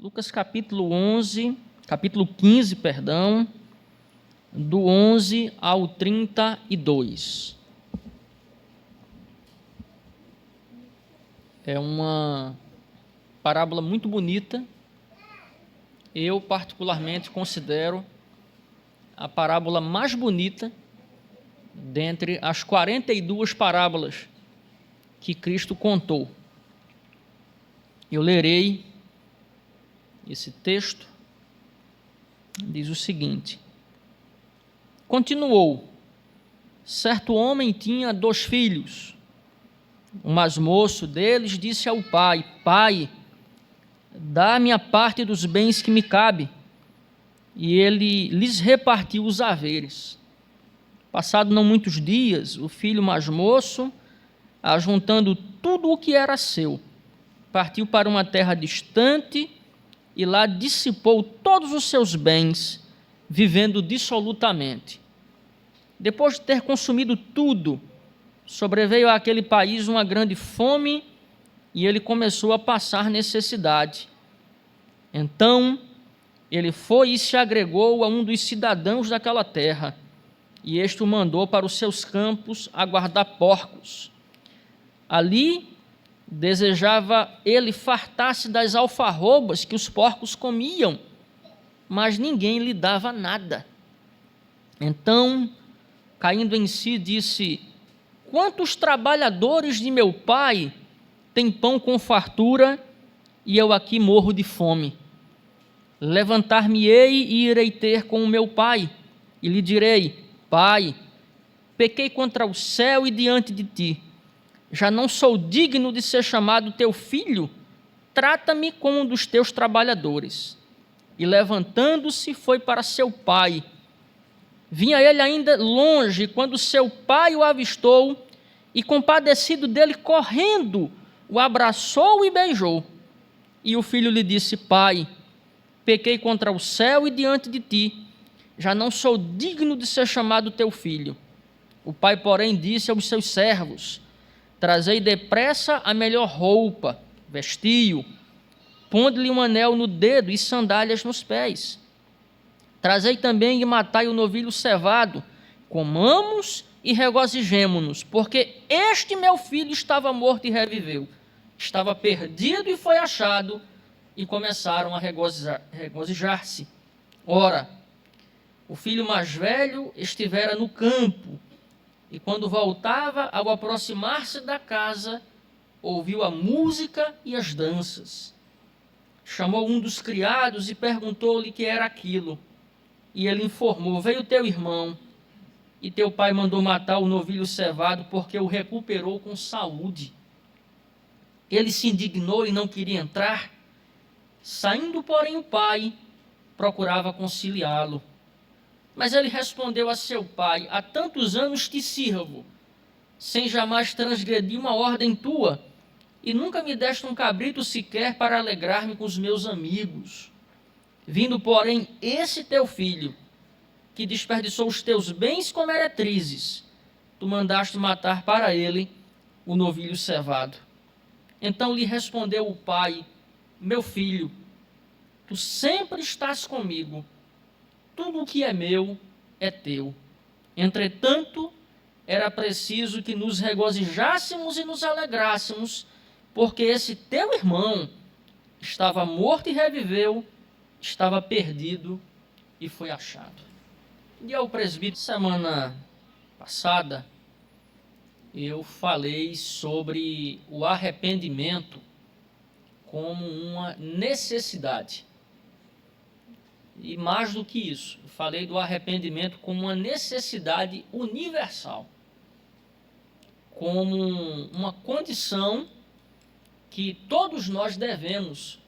Lucas capítulo 15, do 11 ao 32. É uma parábola muito bonita. Eu, particularmente, considero a parábola mais bonita dentre as 42 parábolas que Cristo contou. Eu lerei esse texto. Diz o seguinte: continuou: certo homem tinha 2 filhos. O mais moço deles disse ao pai: Pai, dá-me a parte dos bens que me cabe. E ele lhes repartiu os haveres. Passado não muitos dias, o filho mais moço, ajuntando tudo o que era seu, partiu para uma terra distante e lá dissipou todos os seus bens, vivendo dissolutamente. Depois de ter consumido tudo, sobreveio àquele país uma grande fome e ele começou a passar necessidade. Então, ele foi e se agregou a um dos cidadãos daquela terra, e este o mandou para os seus campos a guardar porcos. Ali, desejava ele fartar-se das alfarrobas que os porcos comiam, mas ninguém lhe dava nada. Então, caindo em si, disse: quantos trabalhadores de meu pai têm pão com fartura e eu aqui morro de fome? Levantar-me-ei e irei ter com o meu pai, e lhe direi: Pai, pequei contra o céu e diante de ti. Já não sou digno de ser chamado teu filho, trata-me como um dos teus trabalhadores. E levantando-se, foi para seu pai. Vinha ele ainda longe, quando seu pai o avistou, e compadecido dele, correndo, o abraçou e beijou. E o filho lhe disse: Pai, pequei contra o céu e diante de ti, já não sou digno de ser chamado teu filho. O pai, porém, disse aos seus servos: trazei depressa a melhor roupa, vestiu, ponde-lhe um anel no dedo e sandálias nos pés. Trazei também e matai o novilho cevado, comamos e regozijemo-nos, porque este meu filho estava morto e reviveu, estava perdido e foi achado, e começaram a regozijar-se. Ora, o filho mais velho estivera no campo, e quando voltava, ao aproximar-se da casa, ouviu a música e as danças. Chamou um dos criados e perguntou-lhe que era aquilo. E ele informou: veio teu irmão, e teu pai mandou matar o novilho cevado, porque o recuperou com saúde. Ele se indignou e não queria entrar. Saindo, porém, o pai procurava conciliá-lo. Mas ele respondeu a seu pai: há tantos anos te sirvo, sem jamais transgredir uma ordem tua, e nunca me deste um cabrito sequer para alegrar-me com os meus amigos. Vindo, porém, esse teu filho, que desperdiçou os teus bens com meretrizes, tu mandaste matar para ele o novilho cevado. Então lhe respondeu o pai: meu filho, tu sempre estás comigo, tudo o que é meu é teu. Entretanto, era preciso que nos regozijássemos e nos alegrássemos, porque esse teu irmão estava morto e reviveu, estava perdido e foi achado. E ao presbítero, semana passada, eu falei sobre o arrependimento como uma necessidade. E mais do que isso, eu falei do arrependimento como uma necessidade universal, como uma condição que todos nós devemos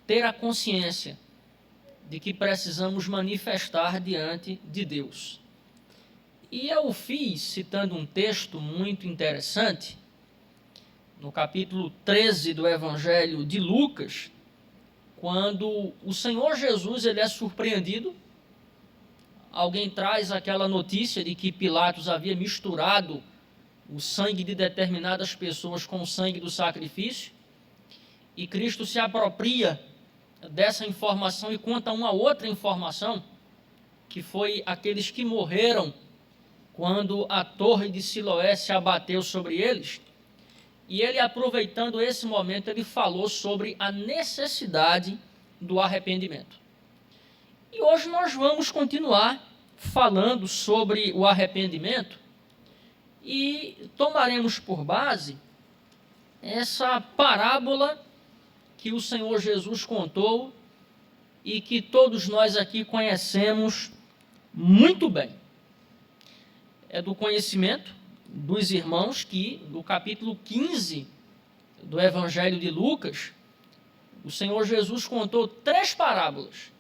ter a consciência de que precisamos manifestar diante de Deus. E eu fiz citando um texto muito interessante, no capítulo 13 do Evangelho de Lucas, quando o Senhor Jesus ele é surpreendido. Alguém traz aquela notícia de que Pilatos havia misturado o sangue de determinadas pessoas com o sangue do sacrifício, e Cristo se apropria dessa informação e conta uma outra informação, que foi aqueles que morreram quando a torre de Siloé se abateu sobre eles. E ele, aproveitando esse momento, ele falou sobre a necessidade do arrependimento. E hoje nós vamos continuar falando sobre o arrependimento e tomaremos por base essa parábola que o Senhor Jesus contou e que todos nós aqui conhecemos muito bem. É do conhecimento dos irmãos que, do capítulo 15 do Evangelho de Lucas, o Senhor Jesus contou 3 parábolas.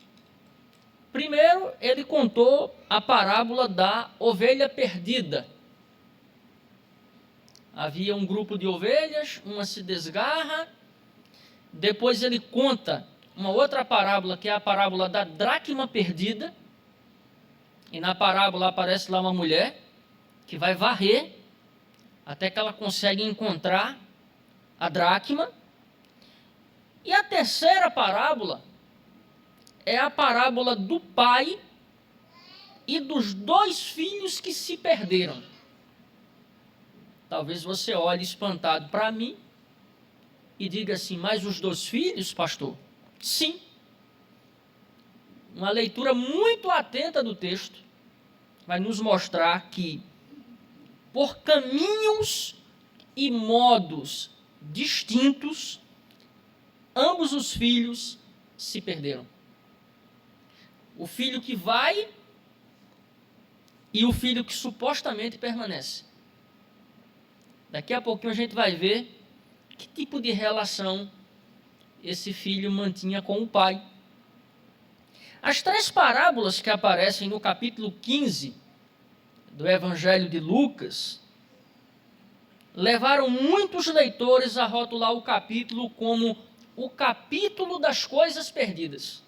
Primeiro, ele contou a parábola da ovelha perdida. Havia um grupo de ovelhas, uma se desgarra. Depois ele conta uma outra parábola, que é a parábola da dracma perdida. E na parábola aparece lá uma mulher que vai varrer até que ela consegue encontrar a dracma. E a terceira parábola é a parábola do pai e dos 2 filhos que se perderam. Talvez você olhe espantado para mim e diga assim: mas os 2 filhos, pastor? Sim. Uma leitura muito atenta do texto vai nos mostrar que, por caminhos e modos distintos, ambos os filhos se perderam. O filho que vai e o filho que supostamente permanece. Daqui a pouquinho a gente vai ver que tipo de relação esse filho mantinha com o pai. As 3 parábolas que aparecem no capítulo 15 do Evangelho de Lucas levaram muitos leitores a rotular o capítulo como o capítulo das coisas perdidas.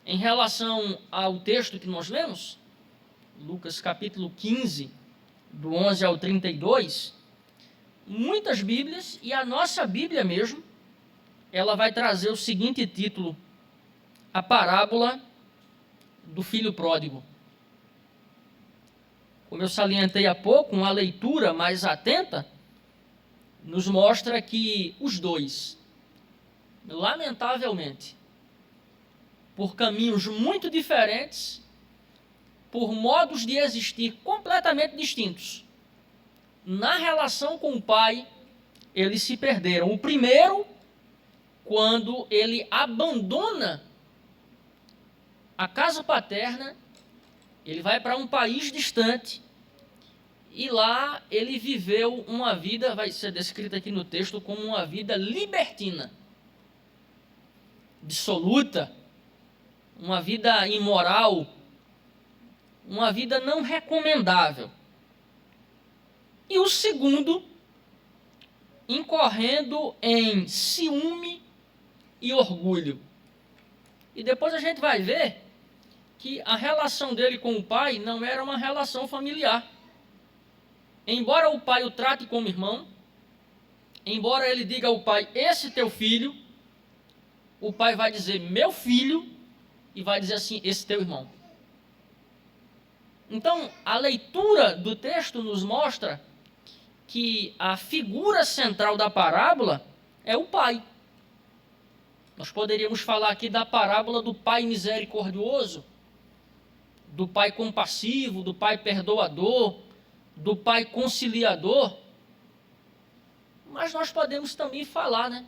Em relação ao texto que nós lemos, Lucas capítulo 15, do 11 ao 32, muitas Bíblias, e a nossa Bíblia mesmo, ela vai trazer o seguinte título: a parábola do filho pródigo. Como eu salientei há pouco, uma leitura mais atenta nos mostra que os 2, lamentavelmente, por caminhos muito diferentes, por modos de existir completamente distintos, na relação com o pai, eles se perderam. O primeiro, quando ele abandona a casa paterna, ele vai para um país distante e lá ele viveu uma vida, vai ser descrita aqui no texto como uma vida libertina, dissoluta, uma vida imoral, uma vida não recomendável. E o segundo, incorrendo em ciúme e orgulho. E depois a gente vai ver que a relação dele com o pai não era uma relação familiar. Embora o pai o trate como irmão, embora ele diga ao pai: esse teu filho, o pai vai dizer: meu filho, e vai dizer assim: esse teu irmão. Então, a leitura do texto nos mostra que a figura central da parábola é o pai. Nós poderíamos falar aqui da parábola do pai misericordioso, do pai compassivo, do pai perdoador, do pai conciliador. Mas nós podemos também falar,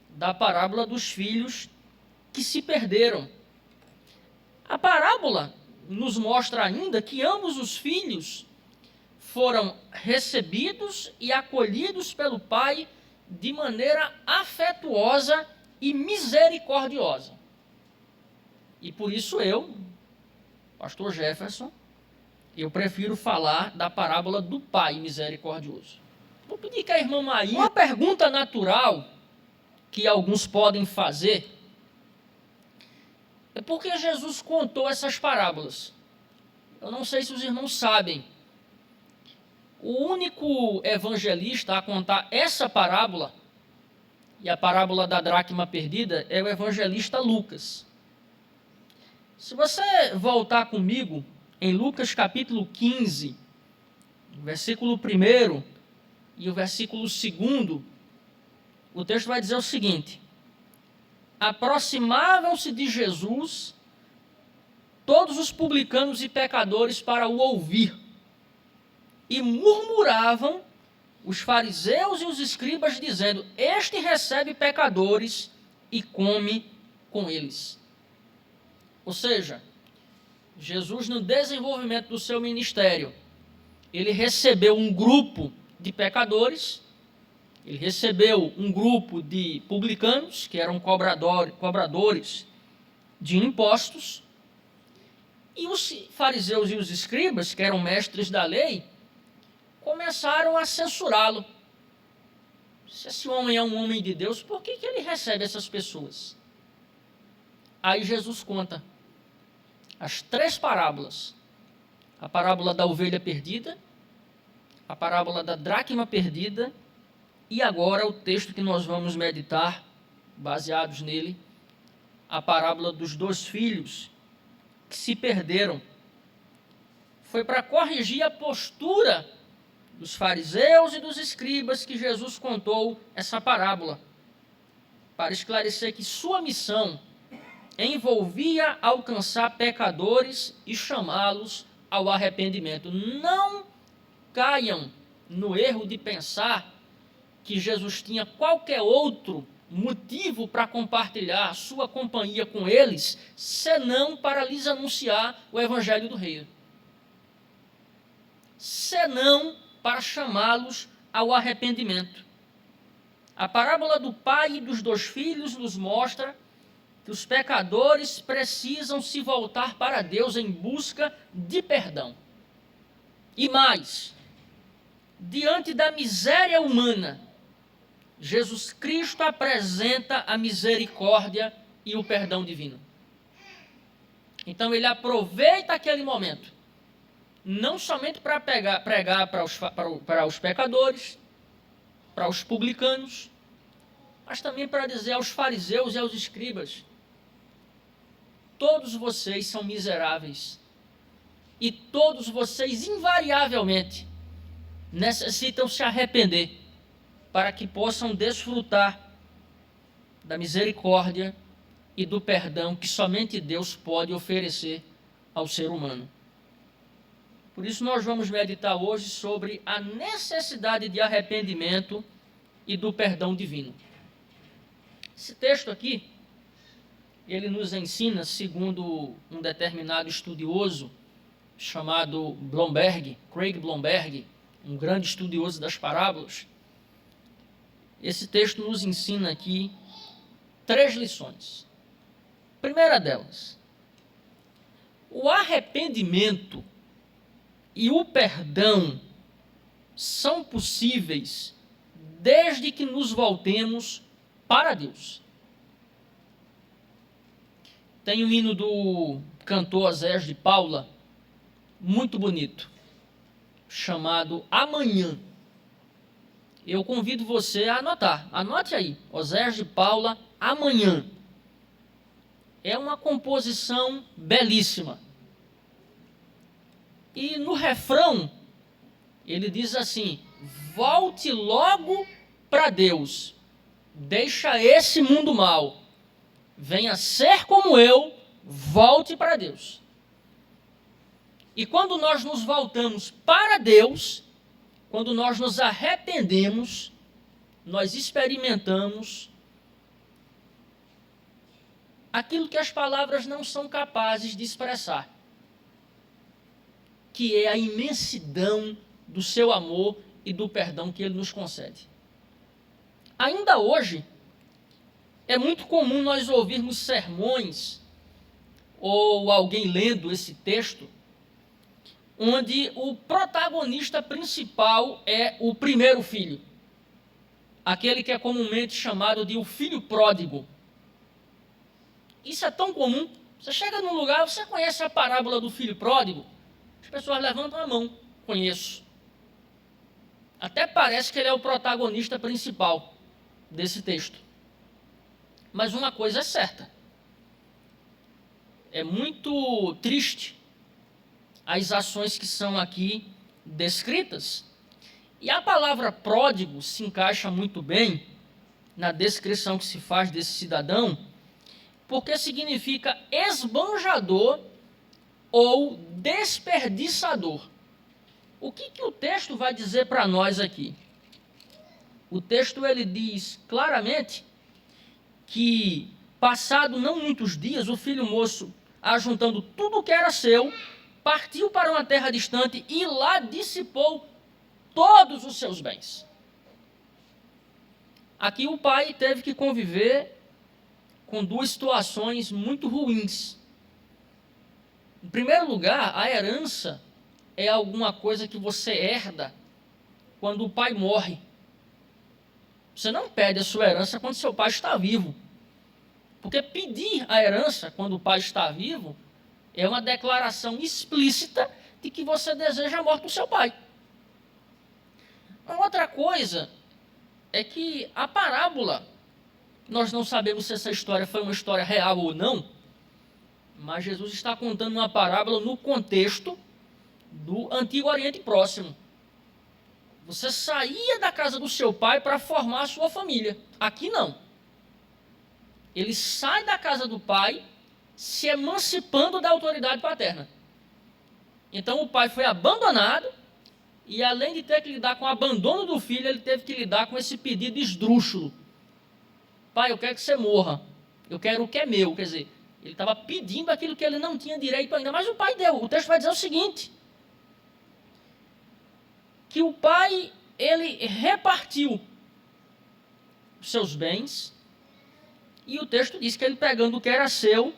da parábola dos filhos que se perderam. A parábola nos mostra ainda que ambos os filhos foram recebidos e acolhidos pelo pai de maneira afetuosa e misericordiosa. E por isso eu, pastor Jefferson, eu prefiro falar da parábola do pai misericordioso. Vou pedir que a irmã Maíra, uma pergunta natural que alguns podem fazer, é por que Jesus contou essas parábolas? Eu não sei se os irmãos sabem. O único evangelista a contar essa parábola e a parábola da dracma perdida é o evangelista Lucas. Se você voltar comigo em Lucas capítulo 15, versículo 1 e o versículo 2, o texto vai dizer o seguinte: aproximavam-se de Jesus todos os publicanos e pecadores para o ouvir, e murmuravam os fariseus e os escribas, dizendo: este recebe pecadores e come com eles. Ou seja, Jesus, no desenvolvimento do seu ministério, ele recebeu um grupo de pecadores, ele recebeu um grupo de publicanos, que eram cobradores de impostos, e os fariseus e os escribas, que eram mestres da lei, começaram a censurá-lo. Se esse homem é um homem de Deus, por que ele recebe essas pessoas? Aí Jesus conta as 3 parábolas: a parábola da ovelha perdida, a parábola da dracma perdida, e agora o texto que nós vamos meditar, baseados nele, a parábola dos 2 filhos que se perderam. Foi para corrigir a postura dos fariseus e dos escribas que Jesus contou essa parábola, para esclarecer que sua missão envolvia alcançar pecadores e chamá-los ao arrependimento. Não caiam no erro de pensar que Jesus tinha qualquer outro motivo para compartilhar sua companhia com eles, senão para lhes anunciar o evangelho do reino, senão para chamá-los ao arrependimento. A parábola do pai e dos 2 filhos nos mostra que os pecadores precisam se voltar para Deus em busca de perdão. E mais, diante da miséria humana, Jesus Cristo apresenta a misericórdia e o perdão divino. Então ele aproveita aquele momento, não somente para pregar para os pecadores, para os publicanos, mas também para dizer aos fariseus e aos escribas: todos vocês são miseráveis e todos vocês invariavelmente necessitam se arrepender para que possam desfrutar da misericórdia e do perdão que somente Deus pode oferecer ao ser humano. Por isso nós vamos meditar hoje sobre a necessidade de arrependimento e do perdão divino. Esse texto aqui, ele nos ensina, segundo um determinado estudioso chamado Craig Blomberg, um grande estudioso das parábolas. Esse texto nos ensina aqui 3 lições. Primeira delas: o arrependimento e o perdão são possíveis desde que nos voltemos para Deus. Tem um hino do cantor Osés de Paula, muito bonito, chamado Amanhã. Eu convido você a anotar. Anote aí, Osés de Paula, Amanhã. É uma composição belíssima. E no refrão, ele diz assim: volte logo para Deus, deixa esse mundo mal, venha ser como eu, volte para Deus. E quando nós nos voltamos para Deus, quando nós nos arrependemos, nós experimentamos aquilo que as palavras não são capazes de expressar, que é a imensidão do seu amor e do perdão que Ele nos concede. Ainda hoje, é muito comum nós ouvirmos sermões ou alguém lendo esse texto, onde o protagonista principal é o primeiro filho, aquele que é comumente chamado de o filho pródigo. Isso é tão comum. Você chega num lugar, você conhece a parábola do filho pródigo? As pessoas levantam a mão: conheço. Até parece que ele é o protagonista principal desse texto. Mas uma coisa é certa. É muito triste as ações que são aqui descritas. E a palavra pródigo se encaixa muito bem na descrição que se faz desse cidadão, porque significa esbanjador ou desperdiçador. O que o texto vai dizer para nós aqui? O texto ele diz claramente que, passado não muitos dias, o filho moço, ajuntando tudo o que era seu, partiu para uma terra distante e lá dissipou todos os seus bens. Aqui o pai teve que conviver com duas situações muito ruins. Em primeiro lugar, a herança é alguma coisa que você herda quando o pai morre. Você não pede a sua herança quando seu pai está vivo. Porque pedir a herança quando o pai está vivo é uma declaração explícita de que você deseja a morte do seu pai. Uma outra coisa é que a parábola, nós não sabemos se essa história foi uma história real ou não, mas Jesus está contando uma parábola no contexto do Antigo Oriente Próximo. Você saía da casa do seu pai para formar a sua família. Aqui não. Ele sai da casa do pai, se emancipando da autoridade paterna. Então o pai foi abandonado, e além de ter que lidar com o abandono do filho, ele teve que lidar com esse pedido esdrúxulo. Pai, eu quero que você morra. Eu quero o que é meu. Quer dizer, ele estava pedindo aquilo que ele não tinha direito ainda, mas o pai deu. O texto vai dizer o seguinte, que o pai, ele repartiu os seus bens, e o texto diz que ele, pegando o que era seu,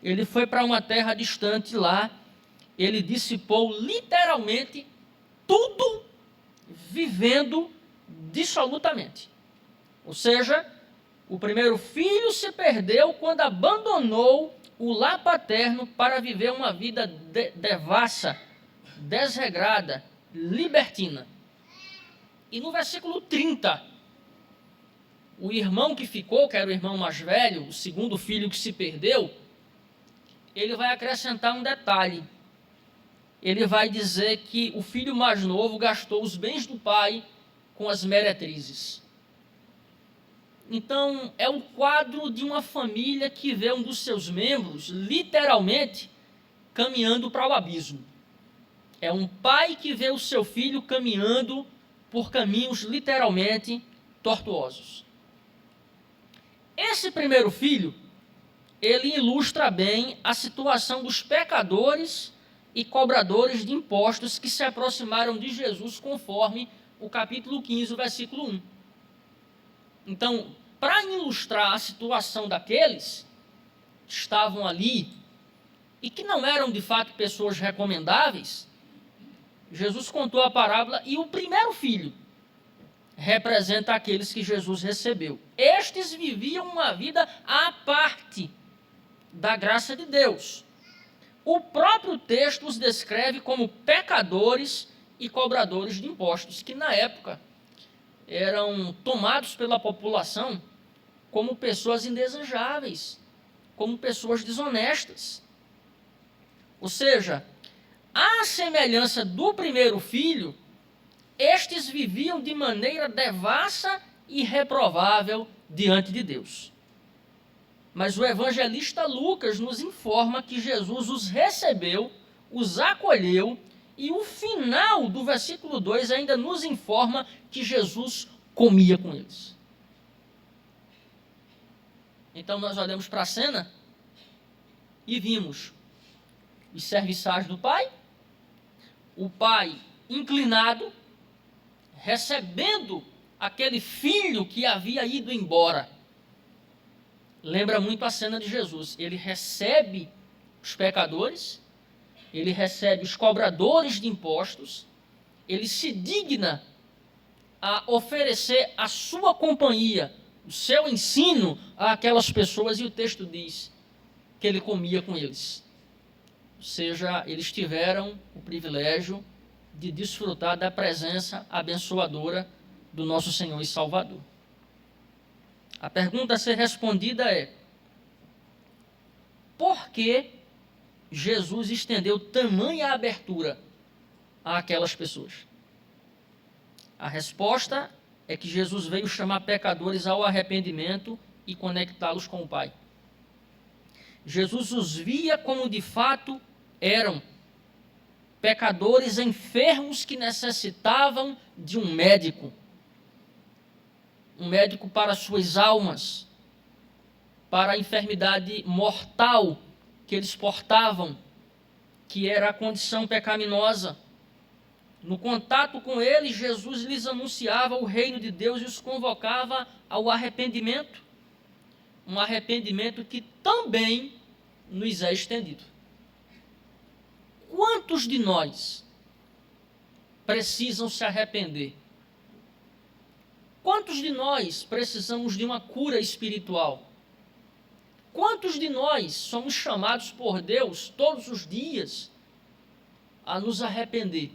ele foi para uma terra distante lá, ele dissipou literalmente tudo, vivendo dissolutamente. Ou seja, o primeiro filho se perdeu quando abandonou o lar paterno para viver uma vida devassa, desregrada, libertina. E no versículo 30, o irmão que ficou, que era o irmão mais velho, o segundo filho que se perdeu, ele vai acrescentar um detalhe. Ele vai dizer que o filho mais novo gastou os bens do pai com as meretrizes. Então, é um quadro de uma família que vê um dos seus membros, literalmente, caminhando para o abismo. É um pai que vê o seu filho caminhando por caminhos literalmente tortuosos. Esse primeiro filho, ele ilustra bem a situação dos pecadores e cobradores de impostos que se aproximaram de Jesus, conforme o capítulo 15, o versículo 1. Então, para ilustrar a situação daqueles que estavam ali e que não eram de fato pessoas recomendáveis, Jesus contou a parábola e o primeiro filho representa aqueles que Jesus recebeu. Estes viviam uma vida à parte da graça de Deus. O próprio texto os descreve como pecadores e cobradores de impostos, que na época eram tomados pela população como pessoas indesejáveis, como pessoas desonestas. Ou seja, à semelhança do primeiro filho, estes viviam de maneira devassa e reprovável diante de Deus. Mas o evangelista Lucas nos informa que Jesus os recebeu, os acolheu, e o final do versículo 2 ainda nos informa que Jesus comia com eles. Então nós olhamos para a cena e vimos os serviçais do pai, o pai inclinado, recebendo aquele filho que havia ido embora. Lembra muito a cena de Jesus. Ele recebe os pecadores, ele recebe os cobradores de impostos, ele se digna a oferecer a sua companhia, o seu ensino àquelas pessoas, e o texto diz que ele comia com eles. Ou seja, eles tiveram o privilégio de desfrutar da presença abençoadora do nosso Senhor e Salvador. A pergunta a ser respondida é: por que Jesus estendeu tamanha abertura àquelas pessoas? A resposta é que Jesus veio chamar pecadores ao arrependimento e conectá-los com o Pai. Jesus os via como de fato eram, pecadores enfermos que necessitavam de um médico para suas almas, para a enfermidade mortal que eles portavam, que era a condição pecaminosa. No contato com eles, Jesus lhes anunciava o reino de Deus e os convocava ao arrependimento, um arrependimento que também nos é estendido. Quantos de nós precisam se arrepender? Quantos de nós precisamos de uma cura espiritual? Quantos de nós somos chamados por Deus todos os dias a nos arrepender?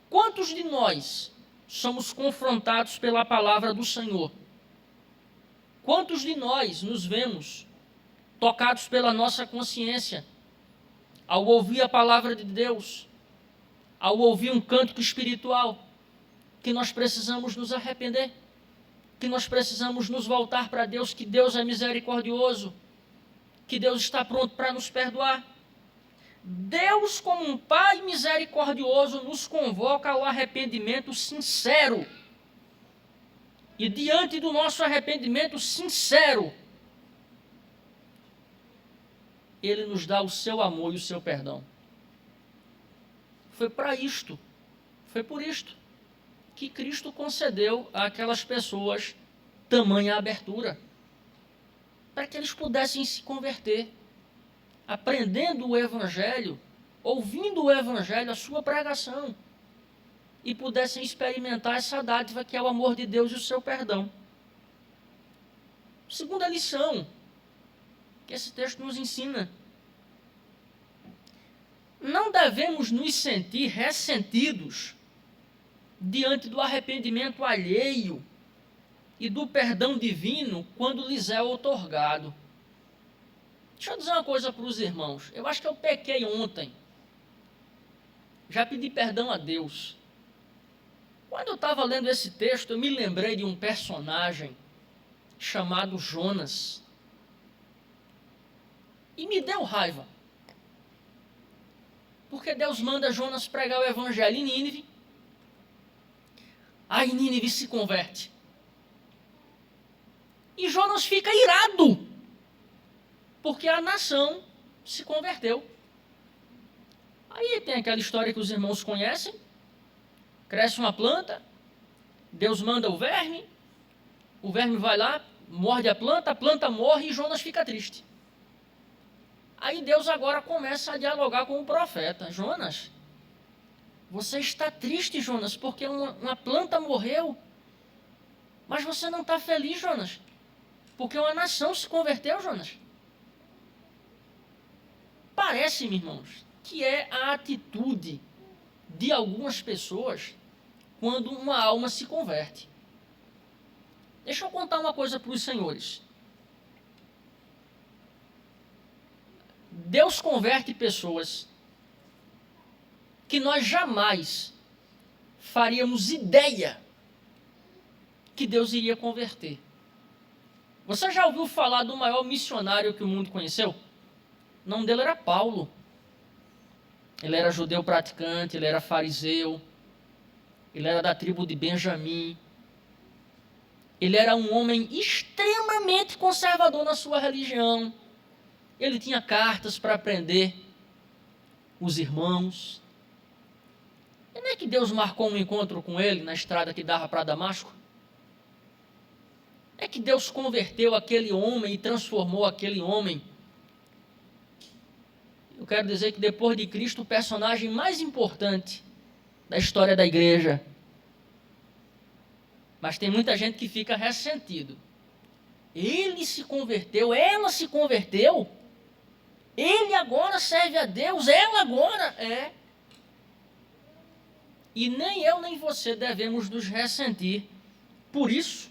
Quantos de nós somos confrontados pela palavra do Senhor? Quantos de nós nos vemos tocados pela nossa consciência ao ouvir a palavra de Deus, ao ouvir um cântico espiritual, que nós precisamos nos arrepender, que nós precisamos nos voltar para Deus, que Deus é misericordioso, que Deus está pronto para nos perdoar? Deus, como um Pai misericordioso, nos convoca ao arrependimento sincero. E diante do nosso arrependimento sincero, Ele nos dá o seu amor e o seu perdão. Foi para isto, foi por isto que Cristo concedeu àquelas pessoas tamanha abertura, para que eles pudessem se converter, aprendendo o Evangelho, ouvindo o Evangelho, a sua pregação, e pudessem experimentar essa dádiva que é o amor de Deus e o seu perdão. Segunda lição que esse texto nos ensina: não devemos nos sentir ressentidos diante do arrependimento alheio e do perdão divino quando lhes é outorgado. Deixa eu dizer uma coisa para os irmãos. Eu acho que eu pequei ontem. Já pedi perdão a Deus. Quando eu estava lendo esse texto, eu me lembrei de um personagem chamado Jonas. E me deu raiva. Porque Deus manda Jonas pregar o evangelho em Nínive. Aí Nínive se converte. E Jonas fica irado, porque a nação se converteu. Aí tem aquela história que os irmãos conhecem. Cresce uma planta, Deus manda o verme vai lá, morde a planta morre e Jonas fica triste. Aí Deus agora começa a dialogar com o profeta. Jonas, você está triste, Jonas, porque uma planta morreu. Mas você não está feliz, Jonas, porque uma nação se converteu, Jonas. Parece-me, irmãos, que é a atitude de algumas pessoas quando uma alma se converte. Deixa eu contar uma coisa para os senhores. Deus converte pessoas que nós jamais faríamos ideia que Deus iria converter. Você já ouviu falar do maior missionário que o mundo conheceu? O nome dele era Paulo. Ele era judeu praticante, ele era fariseu, ele era da tribo de Benjamim. Ele era um homem extremamente conservador na sua religião. Ele tinha cartas para prender os irmãos. E não é que Deus marcou um encontro com ele na estrada que dava para Damasco? É que Deus converteu aquele homem e transformou aquele homem. Eu quero dizer que depois de Cristo, o personagem mais importante da história da igreja. Mas tem muita gente que fica ressentido. Ele se converteu, ela se converteu. Ele agora serve a Deus, ela agora é. E nem eu nem você devemos nos ressentir por isso.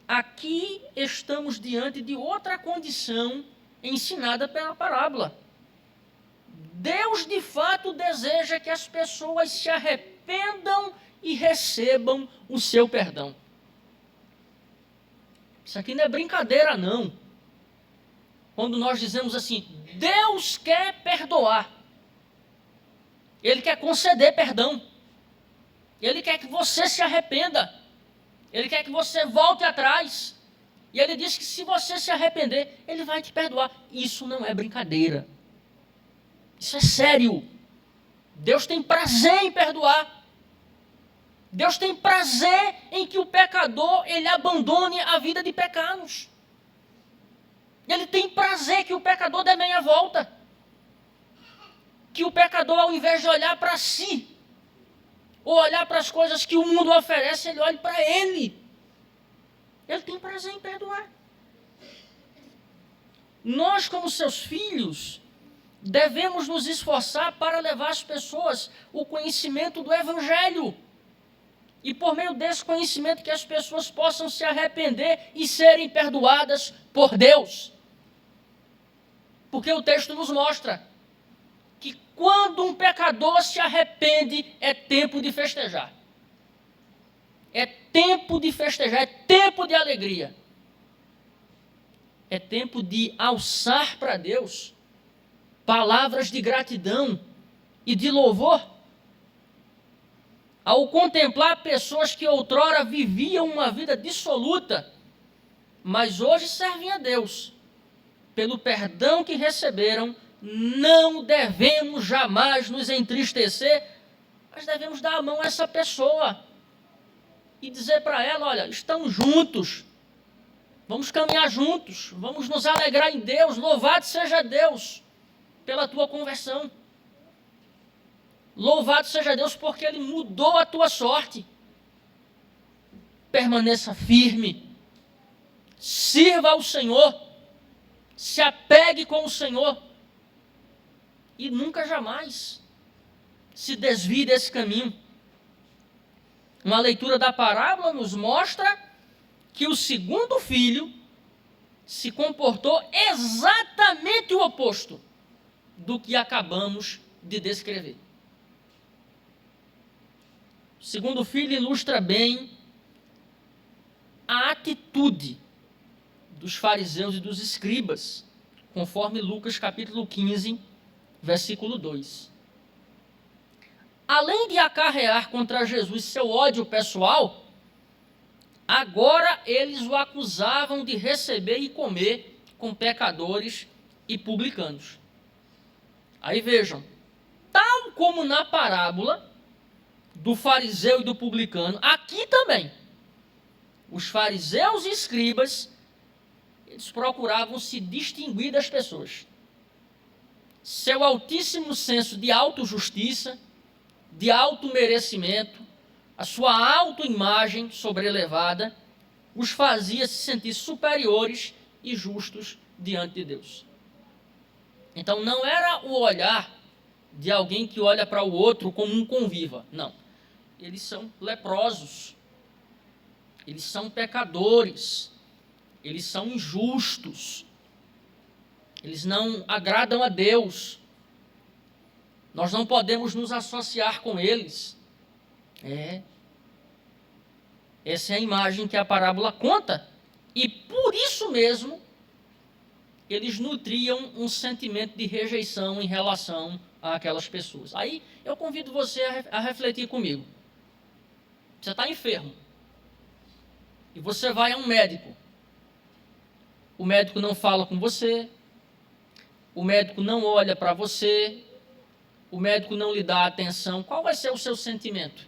Aqui estamos diante de outra condição ensinada pela parábola. Deus, de fato, deseja que as pessoas se arrependam e recebam o seu perdão. Isso aqui não é brincadeira, não. Quando nós dizemos assim, Deus quer perdoar. Ele quer conceder perdão. Ele quer que você se arrependa. Ele quer que você volte atrás. E ele diz que se você se arrepender, ele vai te perdoar. Isso não é brincadeira. Isso é sério. Deus tem prazer em perdoar. Deus tem prazer em que o pecador ele abandone a vida de pecados. Ele tem prazer que o pecador dê meia volta. Que o pecador, ao invés de olhar para si, ou olhar para as coisas que o mundo oferece, ele olhe para ele. Ele tem prazer em perdoar. Nós, como seus filhos, devemos nos esforçar para levar às pessoas o conhecimento do Evangelho. E por meio desse conhecimento que as pessoas possam se arrepender e serem perdoadas por Deus. Porque o texto nos mostra que quando um pecador se arrepende, é tempo de festejar. É tempo de festejar, é tempo de alegria. É tempo de alçar para Deus palavras de gratidão e de louvor. Ao contemplar pessoas que outrora viviam uma vida dissoluta, mas hoje servem a Deus, pelo perdão que receberam, não devemos jamais nos entristecer, mas devemos dar a mão a essa pessoa e dizer para ela, olha, estamos juntos, vamos caminhar juntos, vamos nos alegrar em Deus, louvado seja Deus pela tua conversão. Louvado seja Deus porque Ele mudou a tua sorte. Permaneça firme, sirva ao Senhor, se apegue com o Senhor e nunca jamais se desvie desse caminho. Uma leitura da parábola nos mostra que o segundo filho se comportou exatamente o oposto do que acabamos de descrever. O segundo filho ilustra bem a atitude dos fariseus e dos escribas, conforme Lucas capítulo 15, versículo 2. Além de acarrear contra Jesus seu ódio pessoal, agora eles o acusavam de receber e comer com pecadores e publicanos. Aí vejam, tal como na parábola do fariseu e do publicano, aqui também, os fariseus e escribas, eles procuravam se distinguir das pessoas. Seu altíssimo senso de autojustiça, de automerecimento, a sua autoimagem sobrelevada, os fazia se sentir superiores e justos diante de Deus. Então não era o olhar de alguém que olha para o outro como um conviva, não. Eles são leprosos, eles são pecadores, eles são injustos, eles não agradam a Deus, nós não podemos nos associar com eles. Essa é a imagem que a parábola conta, e por isso mesmo, eles nutriam um sentimento de rejeição em relação àquelas pessoas. Aí eu convido você a refletir comigo. Você está enfermo e você vai a um médico. O médico não fala com você, o médico não olha para você, o médico não lhe dá atenção. Qual vai ser o seu sentimento?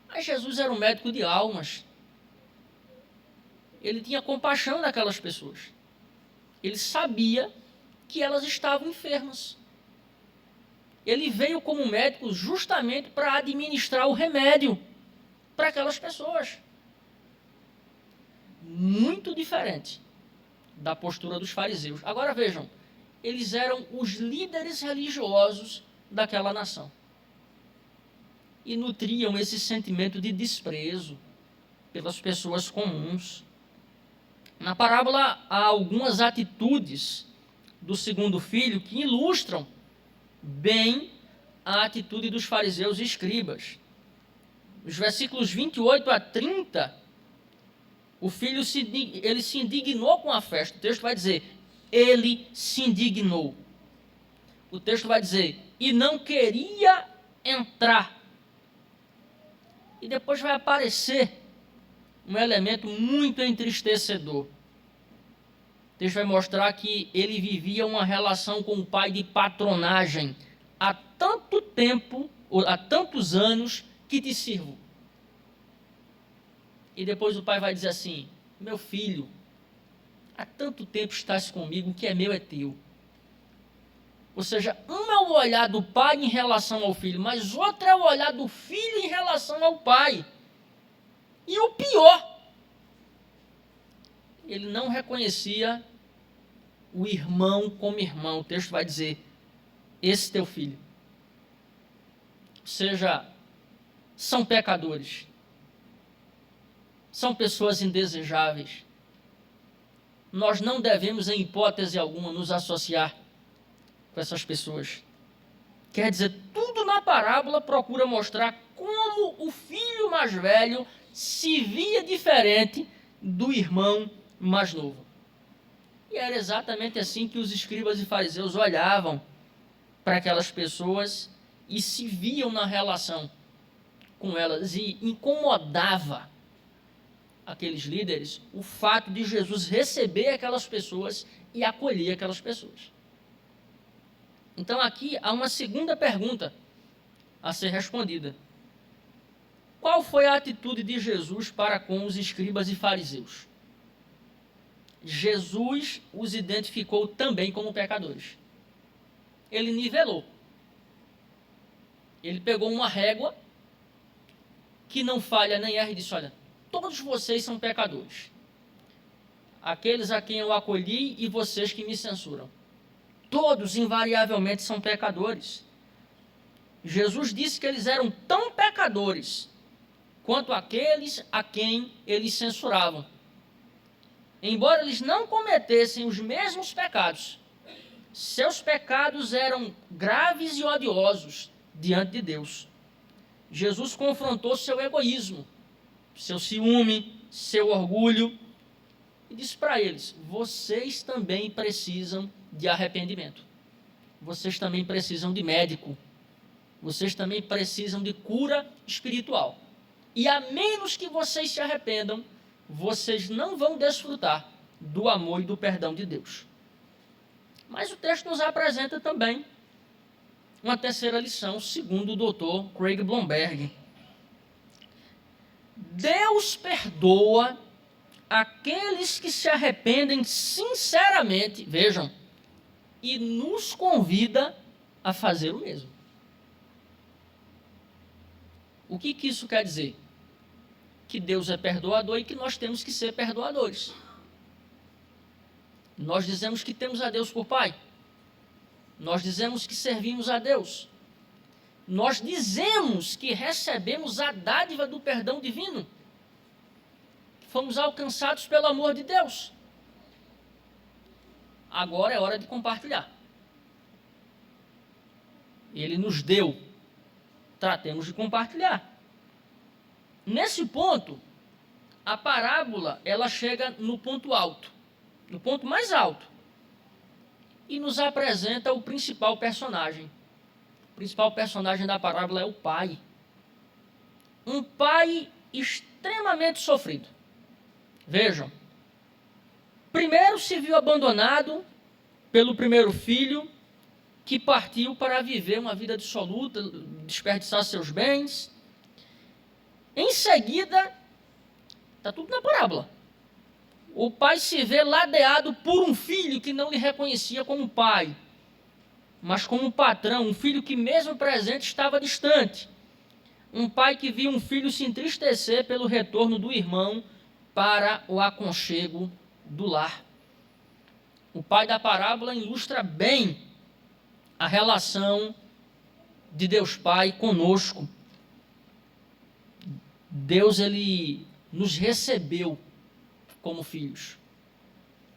Mas Jesus era um médico de almas. Ele tinha compaixão daquelas pessoas. Ele sabia que elas estavam enfermas. Ele veio como médico justamente para administrar o remédio para aquelas pessoas. Muito diferente da postura dos fariseus. Agora vejam, eles eram os líderes religiosos daquela nação. E nutriam esse sentimento de desprezo, pelas pessoas comuns. Na parábola há algumas atitudes do segundo filho que ilustram bem a atitude dos fariseus e escribas. Os versículos 28 a 30, o filho ele se indignou com a festa. O texto vai dizer, ele se indignou. O texto vai dizer, e não queria entrar. E depois vai aparecer um elemento muito entristecedor. O texto vai mostrar que ele vivia uma relação com o pai de patronagem há tanto tempo, ou há tantos anos, que te sirvo. E depois o pai vai dizer assim, meu filho, há tanto tempo estás comigo, o que é meu é teu. Ou seja, um é o olhar do pai em relação ao filho, mas outro é o olhar do filho em relação ao pai. E o pior, ele não reconhecia o irmão como irmão. O texto vai dizer, esse teu filho. Ou seja, são pecadores. São pessoas indesejáveis. Nós não devemos, em hipótese alguma, nos associar com essas pessoas. Quer dizer, tudo na parábola procura mostrar como o filho mais velho se via diferente do irmão mais novo. E era exatamente assim que os escribas e fariseus olhavam para aquelas pessoas e se viam na relação com elas, e incomodava aqueles líderes o fato de Jesus receber aquelas pessoas e acolher aquelas pessoas. Então aqui há uma segunda pergunta a ser respondida. Qual foi a atitude de Jesus para com os escribas e fariseus? Jesus os identificou também como pecadores. Ele nivelou. Ele pegou uma régua que não falha nem erra e disse, olha, todos vocês são pecadores. Aqueles a quem eu acolhi e vocês que me censuram. Todos, invariavelmente, são pecadores. Jesus disse que eles eram tão pecadores quanto aqueles a quem eles censuravam. Embora eles não cometessem os mesmos pecados, seus pecados eram graves e odiosos diante de Deus. Jesus confrontou seu egoísmo, seu ciúme, seu orgulho, e disse para eles, vocês também precisam de arrependimento. Vocês também precisam de médico. Vocês também precisam de cura espiritual. E a menos que vocês se arrependam, vocês não vão desfrutar do amor e do perdão de Deus. Mas o texto nos apresenta também uma terceira lição, segundo o doutor Craig Blomberg. Deus perdoa aqueles que se arrependem sinceramente, vejam, e nos convida a fazer o mesmo. O que isso quer dizer? Que Deus é perdoador e que nós temos que ser perdoadores. Nós dizemos que temos a Deus por Pai. Nós dizemos que servimos a Deus. Nós dizemos que recebemos a dádiva do perdão divino. Fomos alcançados pelo amor de Deus. Agora é hora de compartilhar. Ele nos deu. Tratemos de compartilhar. Nesse ponto, a parábola ela chega no ponto alto, no ponto mais alto, e nos apresenta o principal personagem. O principal personagem da parábola é o pai. Um pai extremamente sofrido. Vejam, primeiro se viu abandonado pelo primeiro filho, que partiu para viver uma vida dissoluta, desperdiçar seus bens. Em seguida, está tudo na parábola. O pai se vê ladeado por um filho que não lhe reconhecia como pai, mas como patrão, um filho que mesmo presente estava distante. Um pai que viu um filho se entristecer pelo retorno do irmão para o aconchego do lar. O pai da parábola ilustra bem a relação de Deus Pai conosco. Deus, ele nos recebeu como filhos.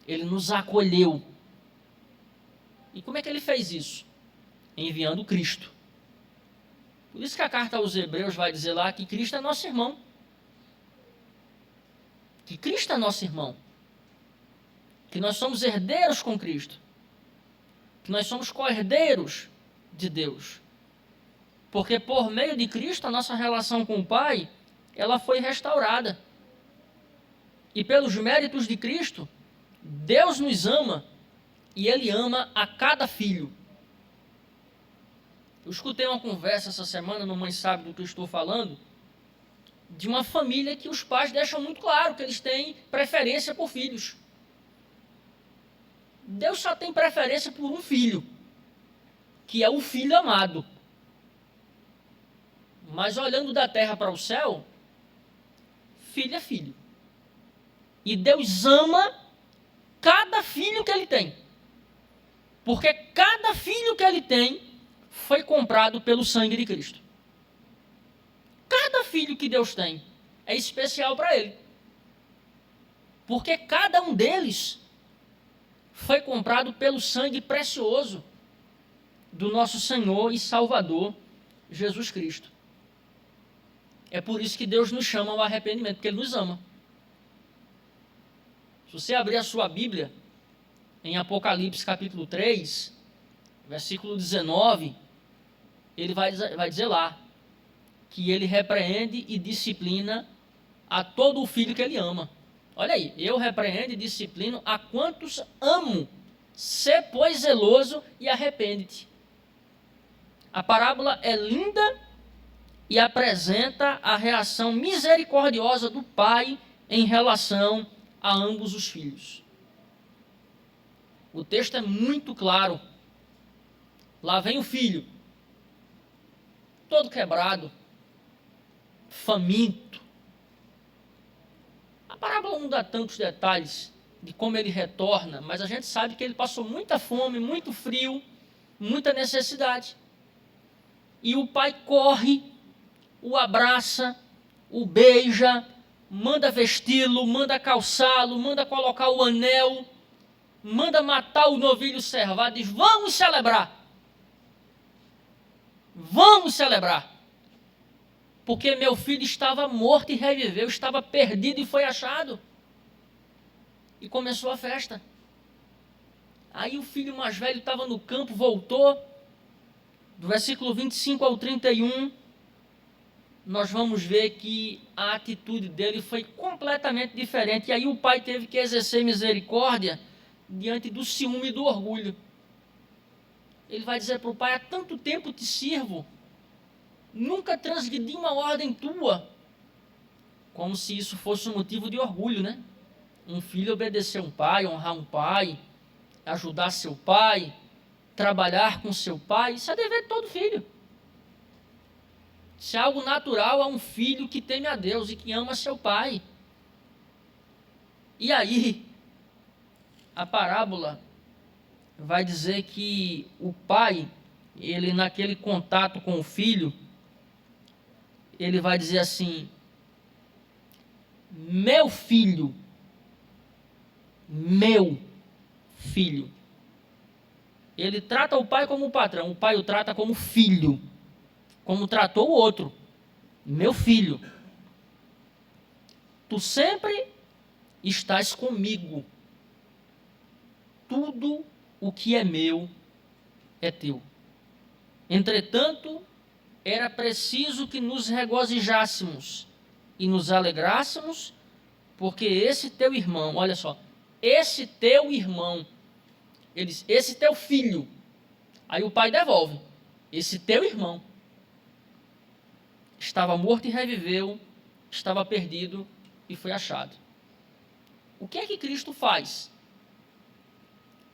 Ele nos acolheu. E como é que ele fez isso? Enviando Cristo. Por isso que a carta aos Hebreus vai dizer lá que Cristo é nosso irmão. Que Cristo é nosso irmão. Que nós somos herdeiros com Cristo. Que nós somos co-herdeiros de Deus. Porque por meio de Cristo, a nossa relação com o Pai, ela foi restaurada. E pelos méritos de Cristo, Deus nos ama e Ele ama a cada filho. Eu escutei uma conversa essa semana, no Mãe Sabe do que eu estou falando, de uma família que os pais deixam muito claro que eles têm preferência por filhos. Deus só tem preferência por um filho, que é o filho amado. Mas olhando da terra para o céu, filho é filho. E Deus ama cada filho que ele tem. Porque cada filho que ele tem foi comprado pelo sangue de Cristo. Cada filho que Deus tem é especial para ele. Porque cada um deles foi comprado pelo sangue precioso do nosso Senhor e Salvador, Jesus Cristo. É por isso que Deus nos chama ao arrependimento, porque Ele nos ama. Se você abrir a sua Bíblia, em Apocalipse capítulo 3, versículo 19, ele vai dizer lá que ele repreende e disciplina a todo o filho que ele ama. Olha aí, eu repreendo e disciplino a quantos amo. Sê, pois, zeloso e arrepende-te. A parábola é linda e apresenta a reação misericordiosa do pai em relação a ambos os filhos. O texto é muito claro. Lá vem o filho, todo quebrado, faminto. A parábola não dá tantos detalhes de como ele retorna, mas a gente sabe que ele passou muita fome, muito frio, muita necessidade. E o pai corre, o abraça, o beija, manda vesti-lo, manda calçá-lo, manda colocar o anel, manda matar o novilho cevado, diz: vamos celebrar. Vamos celebrar. Porque meu filho estava morto e reviveu, estava perdido e foi achado. E começou a festa. Aí o filho mais velho estava no campo, voltou. Do versículo 25 ao 31, nós vamos ver que a atitude dele foi completamente diferente. E aí o pai teve que exercer misericórdia diante do ciúme e do orgulho. Ele vai dizer para o pai: há tanto tempo te sirvo, nunca transgredi uma ordem tua. Como se isso fosse um motivo de orgulho, né? Um filho obedecer um pai, honrar um pai, ajudar seu pai, trabalhar com seu pai, isso é dever de todo filho. Isso é algo natural a um filho que teme a Deus e que ama seu pai. E aí, a parábola vai dizer que o pai, ele naquele contato com o filho, ele vai dizer assim: meu filho. Ele trata o pai como patrão, o pai o trata como filho, como tratou o outro. Meu filho, tu sempre estás comigo. Tudo o que é meu é teu. Entretanto, era preciso que nos regozijássemos e nos alegrássemos, porque esse teu irmão, olha só, esse teu irmão, ele diz, esse teu filho, aí o pai devolve, esse teu irmão estava morto e reviveu, estava perdido e foi achado. O que é que Cristo faz?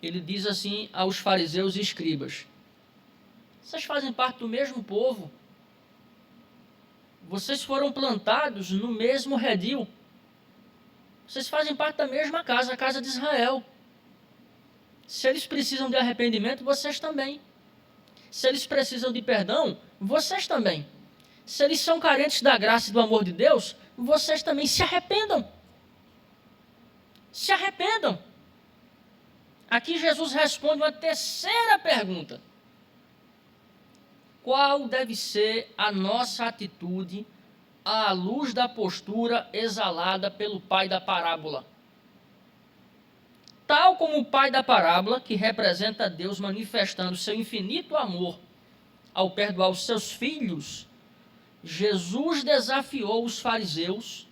Ele diz assim aos fariseus e escribas: vocês fazem parte do mesmo povo, vocês foram plantados no mesmo redil, vocês fazem parte da mesma casa, a casa de Israel. Se eles precisam de arrependimento, vocês também. Se eles precisam de perdão, vocês também. Se eles são carentes da graça e do amor de Deus, vocês também se arrependam. Se arrependam. Aqui Jesus responde uma terceira pergunta. Qual deve ser a nossa atitude à luz da postura exalada pelo pai da parábola? Tal como o pai da parábola, que representa Deus manifestando seu infinito amor ao perdoar os seus filhos, Jesus desafiou os fariseus,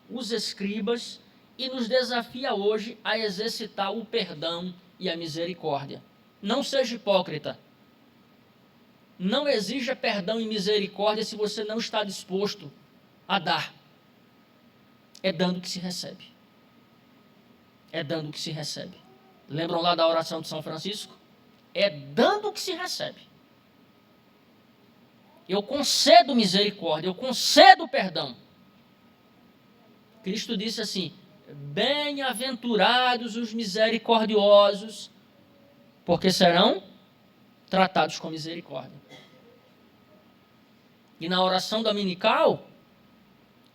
os escribas, e nos desafia hoje a exercitar o perdão e a misericórdia. Não seja hipócrita. Não exija perdão e misericórdia se você não está disposto a dar. É dando que se recebe. É dando que se recebe. Lembram lá da oração de São Francisco? É dando que se recebe. Eu concedo misericórdia, eu concedo perdão. Cristo disse assim: bem-aventurados os misericordiosos, porque serão tratados com misericórdia. E na oração dominical,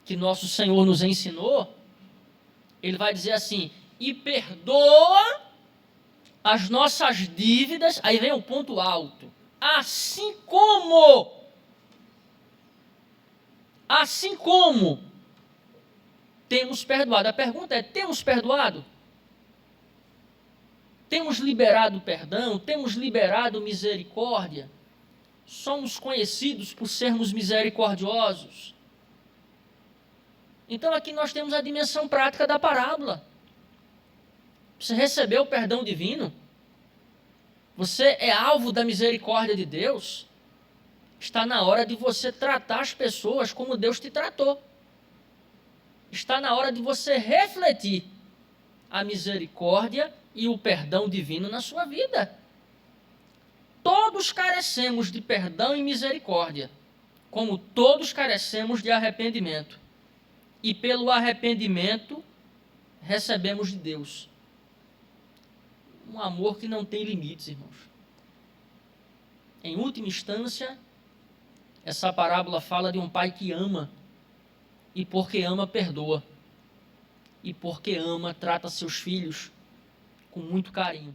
que nosso Senhor nos ensinou, ele vai dizer assim: e perdoa as nossas dívidas, aí vem o ponto alto, assim como temos perdoado. A pergunta é: temos perdoado? Temos liberado perdão? Temos liberado misericórdia? Somos conhecidos por sermos misericordiosos? Então aqui nós temos a dimensão prática da parábola. Você recebeu o perdão divino? Você é alvo da misericórdia de Deus? Está na hora de você tratar as pessoas como Deus te tratou. Está na hora de você refletir a misericórdia e o perdão divino na sua vida. Todos carecemos de perdão e misericórdia, como todos carecemos de arrependimento. E pelo arrependimento recebemos de Deus um amor que não tem limites, irmãos. Em última instância, essa parábola fala de um pai que ama, e porque ama, perdoa, e porque ama, trata seus filhos com muito carinho.